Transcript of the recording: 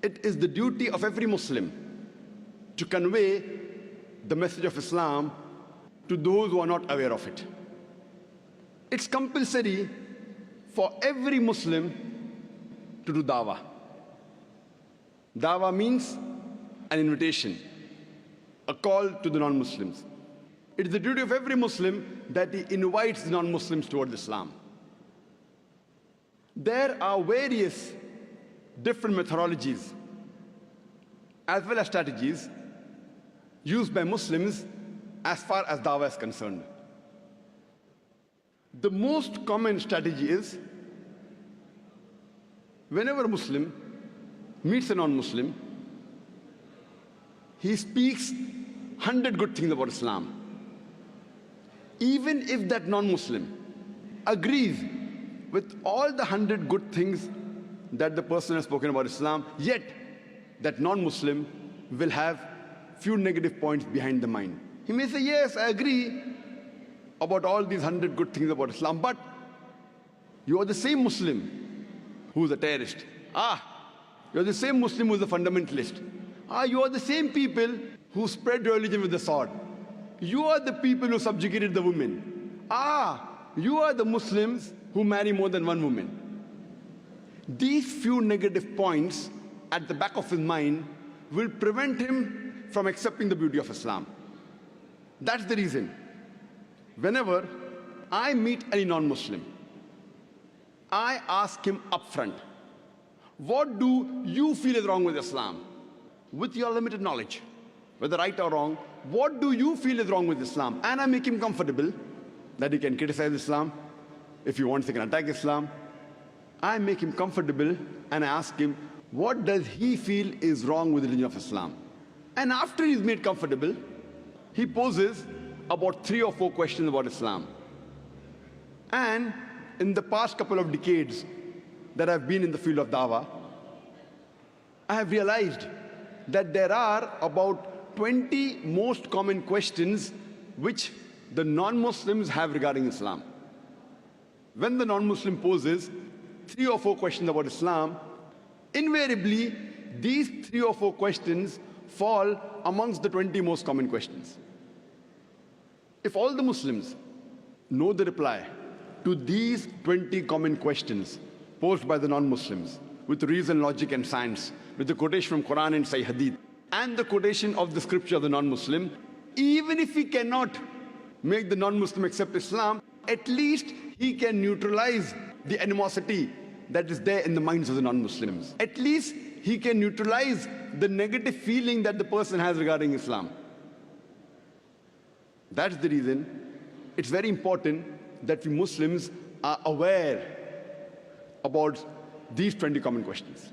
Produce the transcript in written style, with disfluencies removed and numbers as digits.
It is the duty of every Muslim to convey the message of Islam to those who are not aware of it. It's compulsory for every Muslim to do dawah. Dawah means an invitation, a call to the non-Muslims. It is the duty of every Muslim that he invites the non-Muslims towards Islam. There are various different methodologies as well as strategies used by Muslims as far as dawah is concerned. The most common strategy is whenever a Muslim meets a non-Muslim, he speaks 100 good things about Islam. Even if that non-Muslim agrees with all the 100 good things that the person has spoken about Islam, yet that non-Muslim will have few negative points behind the mind. He may say, yes, I agree about all these 100 good things about Islam, but you are the same Muslim who is a terrorist. You are the same Muslim who is a fundamentalist. You are the same people who spread religion with the sword. You are the people who subjugated the women. You are the Muslims who marry more than one woman. These few negative points at the back of his mind will prevent him from accepting the beauty of Islam. That's the reason. Whenever I meet any non-Muslim, I ask him upfront, what do you feel is wrong with Islam? With your limited knowledge, whether right or wrong, what do you feel is wrong with Islam? And I make him comfortable that he can criticize Islam. If he wants, he can attack Islam. I make him comfortable and I ask him, what does he feel is wrong with the religion of Islam? And after he's made comfortable, he poses about 3 or 4 questions about Islam. And in the past couple of decades that I've been in the field of dawah, I have realized that there are about 20 most common questions which the non-Muslims have regarding Islam. When the non-Muslim poses 3 or 4 questions about Islam, invariably these 3 or 4 questions fall amongst the 20 most common questions. If all the Muslims know the reply to these 20 common questions posed by the non-Muslims with reason, logic and science, with the quotation from Quran and Sahih Hadith and the quotation of the scripture of the non-Muslim, even if he cannot make the non-Muslim accept Islam, at least he can neutralize the animosity that is there in the minds of the non-Muslims. At least he can neutralize the negative feeling that the person has regarding Islam. That's the reason it's very important that we Muslims are aware about these 20 common questions.